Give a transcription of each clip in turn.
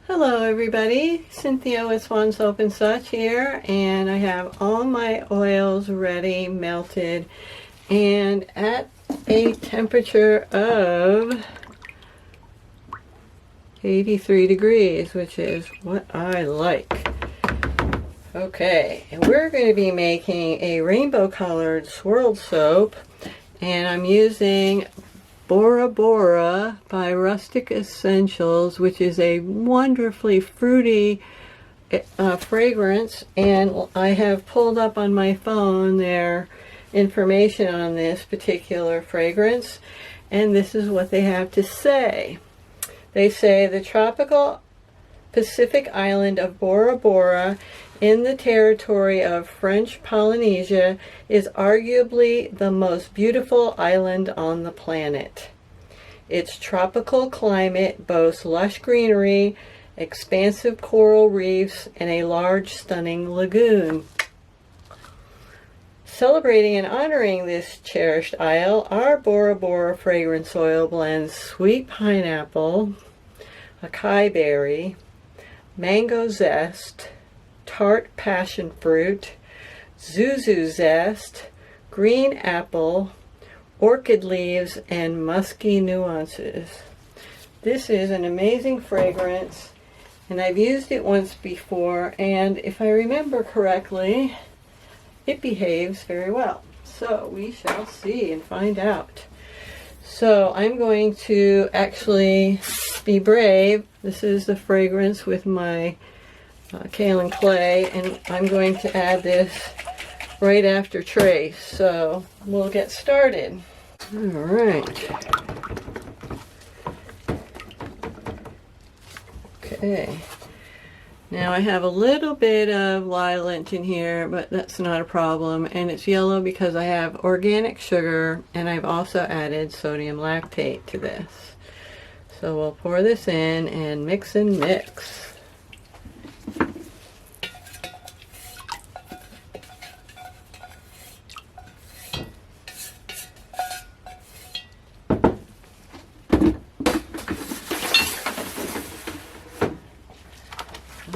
Hello everybody, Cynthia with SwanSoapandSuch here, and I have all my oils ready, melted, and at a temperature of 83 degrees, which is what I like. Okay, and we're going to be making a rainbow colored swirled soap, and I'm using Bora Bora by Rustic Essentials, which is a wonderfully fruity fragrance, and I have pulled up on my phone their information on this particular fragrance, and this is what they have to say. They say the tropical Pacific island of Bora Bora in the territory of French Polynesia is arguably the most beautiful island on the planet. Its tropical climate boasts lush greenery, expansive coral reefs, and a large, stunning lagoon. Celebrating and honoring this cherished isle, our Bora Bora fragrance oil blends sweet pineapple, acai berry, mango zest, tart passion fruit, yuzu zest, green apple, orchid leaves, and musky nuances. This is an amazing fragrance, and I've used it once before, and if I remember correctly, it behaves very well. So we shall see and find out. So I'm going to actually be brave. This is the fragrance with my kaolin clay, and I'm going to add this right after trace. So we'll get started. All right. Okay. Now I have a little bit of lilac in here, but that's not a problem. And it's yellow because I have organic sugar, and I've also added sodium lactate to this. So we'll pour this in and mix and mix.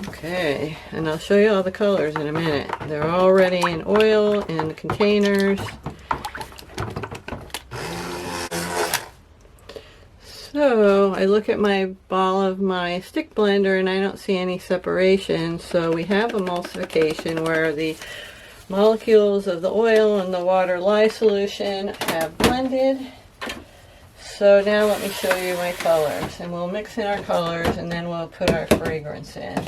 Okay, and I'll show you all the colors in a minute. They're already in oil in the containers. So I look at my ball of my stick blender and I don't see any separation. So we have emulsification where the molecules of the oil and the water lye solution have blended. So now let me show you my colors, and we'll mix in our colors and then we'll put our fragrance in.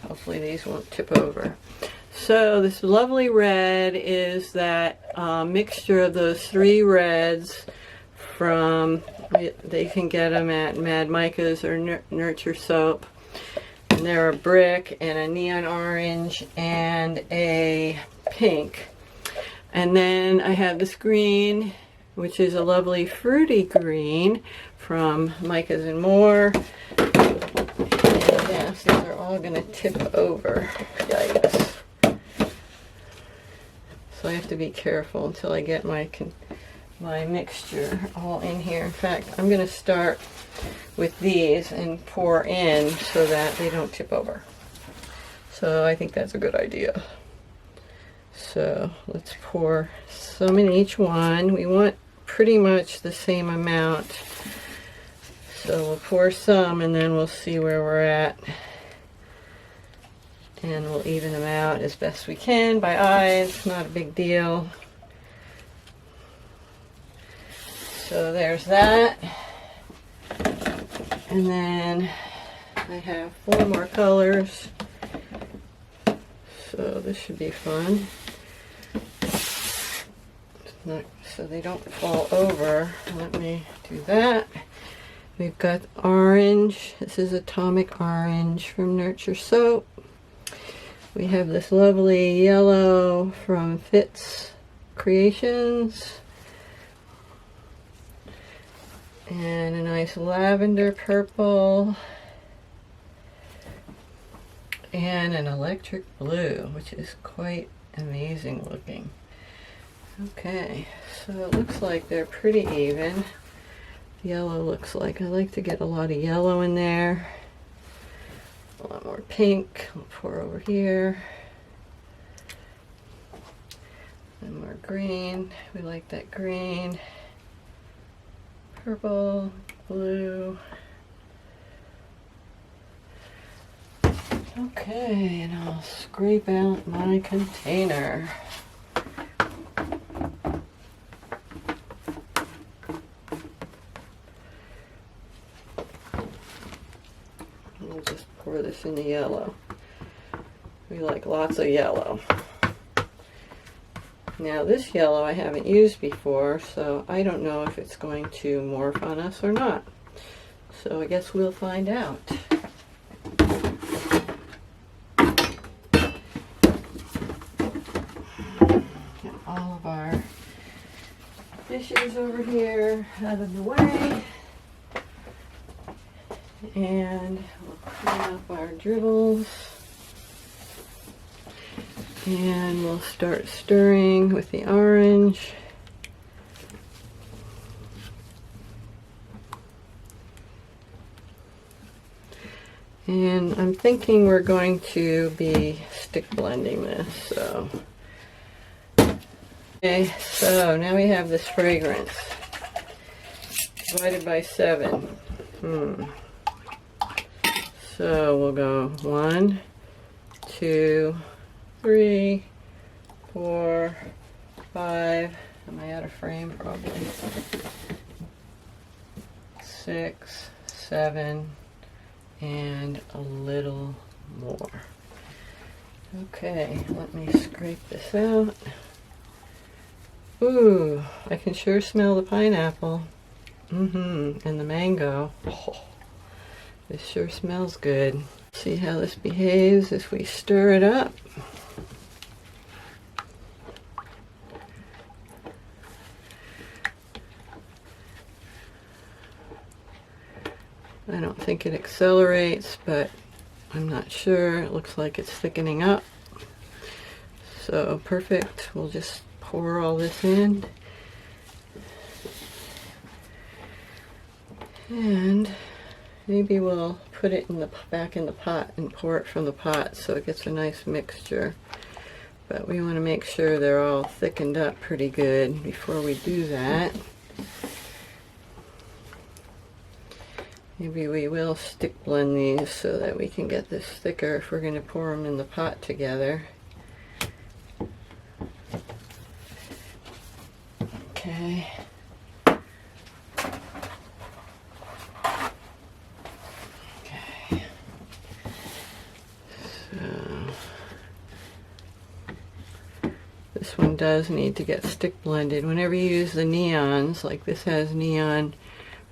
Hopefully these won't tip over. So this lovely red is that mixture of those three reds from, they can get them at Mad Micah's or Nurture Soap. And they're a brick and a neon orange and a pink. And then I have this green, which is a lovely fruity green from Micah's and More. Yes, these are all going to tip over. Yikes. So I have to be careful until I get my mixture all in here. In fact, I'm going to start with these and pour in so that they don't tip over. So I think that's a good idea. So let's pour some in each one. We want pretty much the same amount. So we'll pour some and then we'll see where we're at. And we'll even them out as best we can by eye. It's not a big deal. So there's that. And then I have 4 more colors. So this should be fun. So they don't fall over. Let me do that. We've got orange. This is Atomic Orange from Nurture Soap. We have this lovely yellow from Fitz Creations. And a nice lavender purple. And an electric blue, which is quite amazing looking. Okay, so it looks like they're pretty even. Yellow looks like, I like to get a lot of yellow in there. I want more pink. I'll pour over here. And more green. We like that green. Purple, blue. Okay, and I'll scrape out my container. We'll just pour this in the yellow. We like lots of yellow. Now this yellow I haven't used before, so I don't know if it's going to morph on us or not. So I guess we'll find out. Get all of our dishes over here out of the way. And we'll clean up our dribbles. And we'll start stirring with the orange. And I'm thinking we're going to be stick blending this, so. Okay, so now we have this fragrance. Divided by 7. So we'll go 1, 2, 3, 4, 5. Am I out of frame? Probably. 6, 7, and a little more. Okay, let me scrape this out. Ooh, I can sure smell the pineapple. And the mango. Oh, this sure smells good. See how this behaves if we stir it up. I don't think it accelerates, but I'm not sure. It looks like it's thickening up. So perfect. We'll just pour all this in. And maybe we'll put it in the back in the pot and pour it from the pot so it gets a nice mixture. But we want to make sure they're all thickened up pretty good before we do that. Maybe we will stick blend these so that we can get this thicker if we're going to pour them in the pot together. Okay. Okay. So this one does need to get stick blended. Whenever you use the neons, like this has neon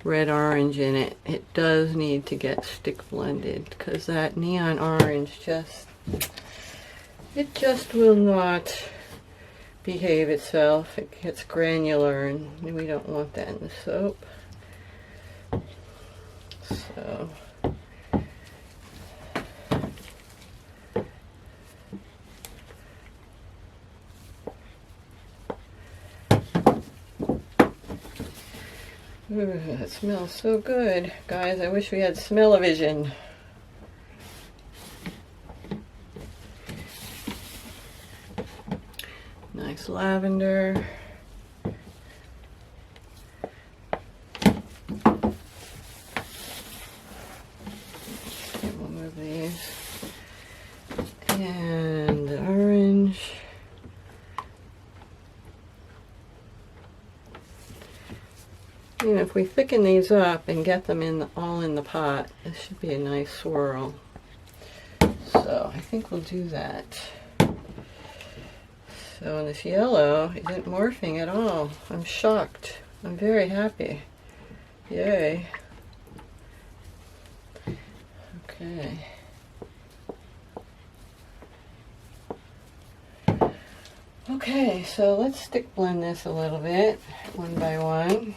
red orange in it, it does need to get stick blended because that neon orange just will not behave itself. It gets granular and we don't want that in the soap. So ooh, that smells so good. Guys, I wish we had smell-o-vision. Nice lavender. Okay, we'll move these. And the orange. You know, if we thicken these up and get them all in the pot, this should be a nice swirl. So I think we'll do that. So this yellow isn't morphing at all. I'm shocked. I'm very happy. Yay. Okay. Okay, so let's stick blend this a little bit, one by one.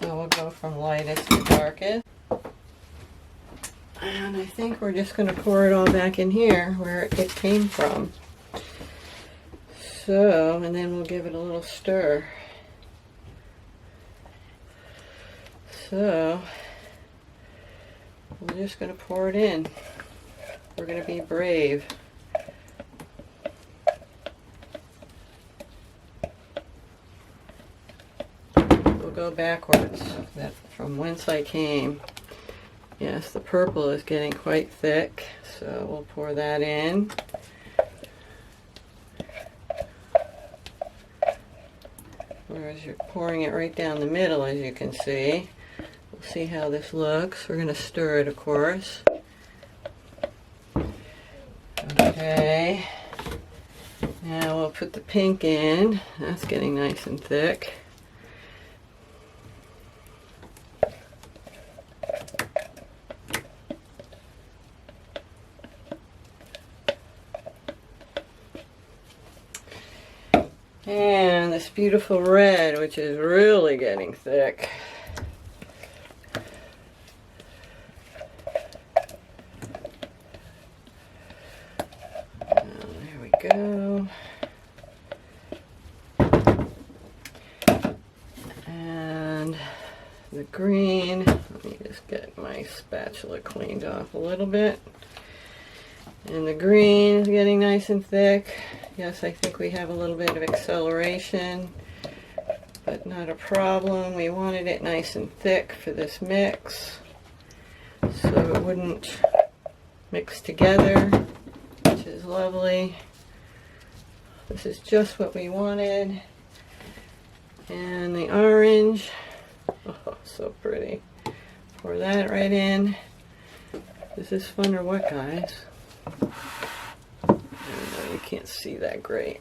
So we'll go from lightest to darkest. And I think we're just going to pour it all back in here where it came from. So, and then we'll give it a little stir. So, we're just going to pour it in. We're going to be brave. We'll go backwards, that from whence I came. Yes, the purple is getting quite thick, so we'll pour that in. Whereas you're pouring it right down the middle, as you can see. We'll see how this looks. We're going to stir it, of course. Okay. Now we'll put the pink in. That's getting nice and thick. And this beautiful red, which is really getting thick. There we go. And the green, let me just get my spatula cleaned off a little bit. And the green is getting nice and thick. Yes, I think we have a little bit of acceleration, but not a problem. We wanted it nice and thick for this mix, so it wouldn't mix together, which is lovely. This is just what we wanted. And the orange, oh, so pretty. Pour that right in. Is this fun or what, guys? You can't see that great.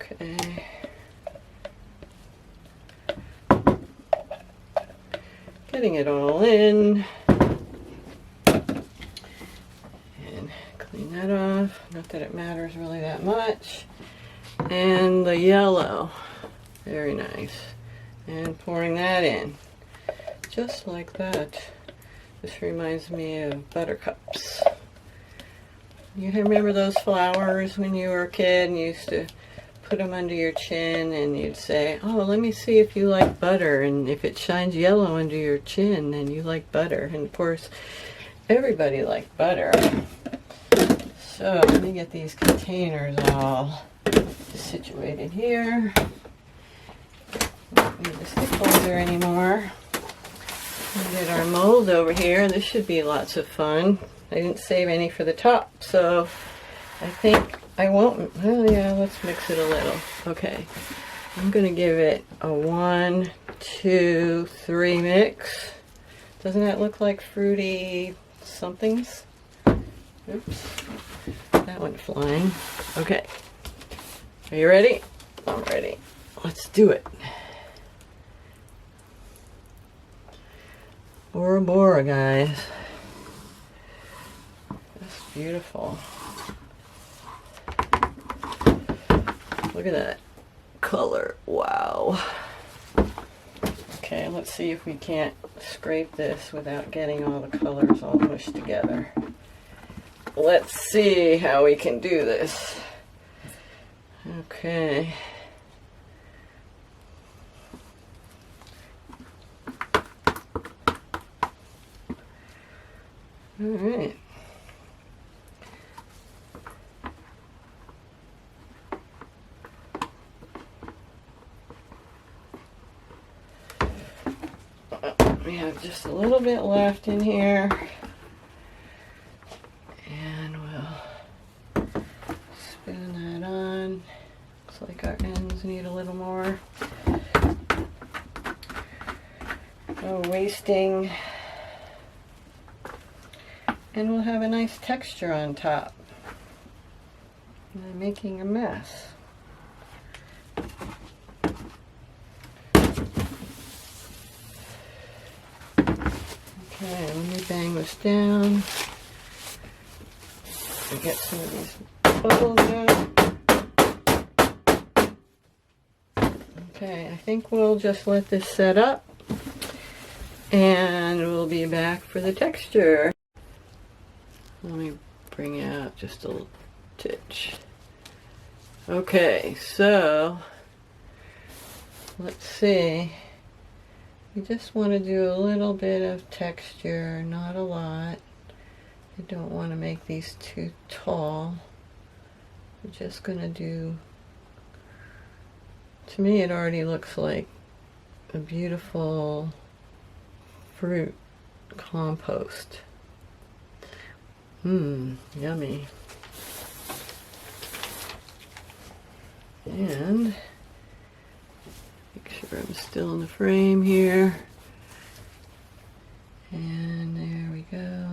Okay. Getting it all in. And clean that off. Not that it matters really that much. And the yellow. Very nice. And pouring that in. Just like that. This reminds me of buttercups. You remember those flowers when you were a kid and you used to put them under your chin and you'd say, oh, let me see if you like butter, and if it shines yellow under your chin then you like butter. And of course everybody liked butter. So let me get these containers all situated here. Don't need the stick holder anymore. We'll get our mold over here. This should be lots of fun. I didn't save any for the top, so I think I won't. Well, yeah, let's mix it a little. Okay, I'm going to give it a 1, 2, 3 mix. Doesn't that look like fruity somethings? Oops, that went flying. Okay, are you ready? I'm ready. Let's do it. Bora Bora, guys. Beautiful. Look at that color. Wow. Okay, let's see if we can't scrape this without getting all the colors all mushed together. Let's see how we can do this. Okay. All right. We have just a little bit left in here, and we'll spin that on. Looks like our ends need a little more. No wasting. And we'll have a nice texture on top. And I'm making a mess. Okay, let me bang this down and get some of these bubbles out. Okay, I think we'll just let this set up and we'll be back for the texture. Let me bring out just a little titch. Okay, so let's see. We just want to do a little bit of texture, not a lot. I don't want to make these too tall. I'm just going to do, to me it already looks like a beautiful fruit compost. Yummy. And make sure I'm still in the frame here. And there we go.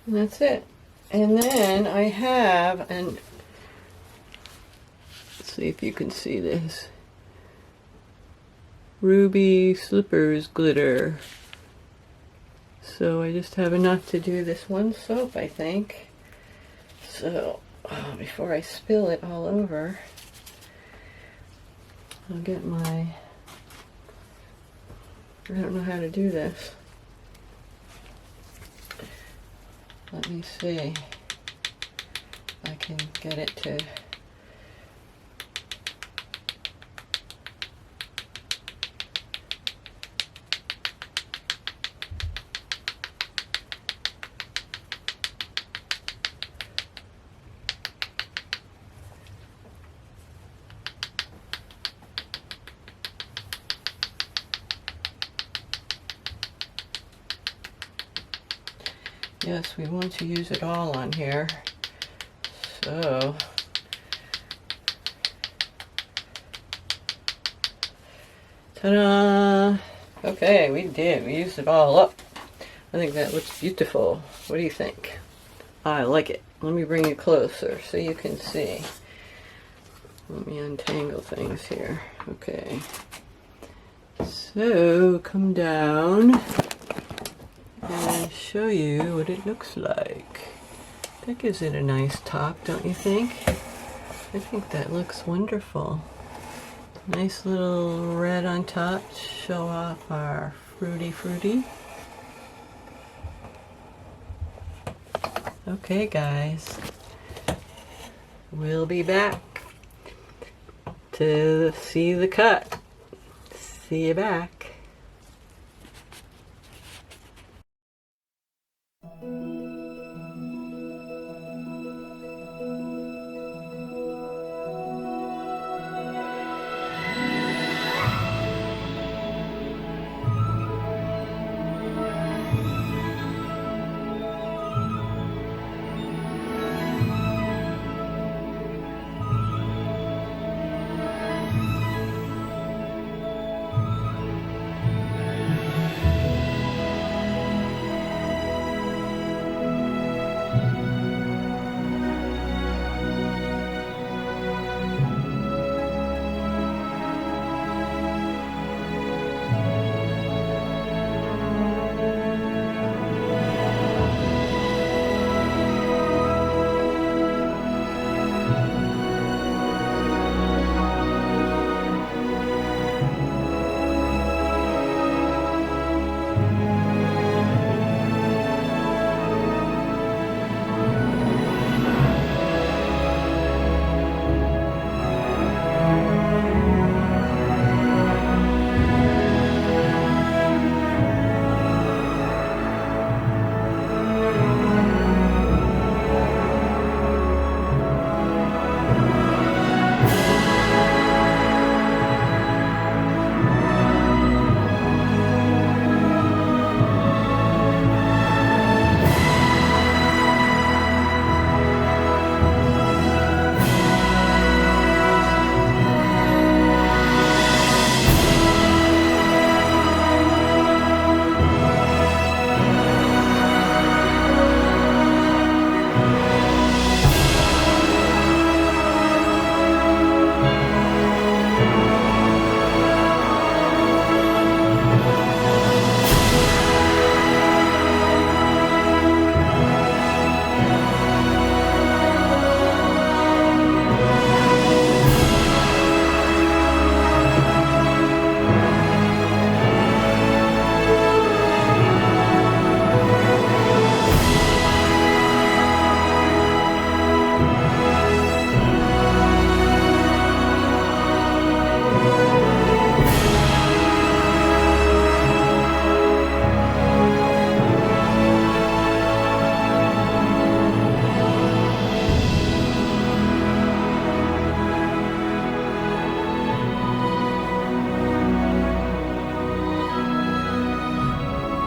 And that's it. And then I have, and let's see if you can see this, ruby slippers glitter. So I just have enough to do this one soap, I think. So before I spill it all over, I'll get my, I don't know how to do this. Let me see if I can get it to, yes, we want to use it all on here. So ta-da! Okay, we did. We used it all up. I think that looks beautiful. What do you think? I like it. Let me bring it closer so you can see. Let me untangle things here. Okay. So come down and show you what it looks like. That gives it a nice top, don't you think? I think that looks wonderful. Nice little red on top to show off our fruity. Okay guys, we'll be back to see the cut. See you back.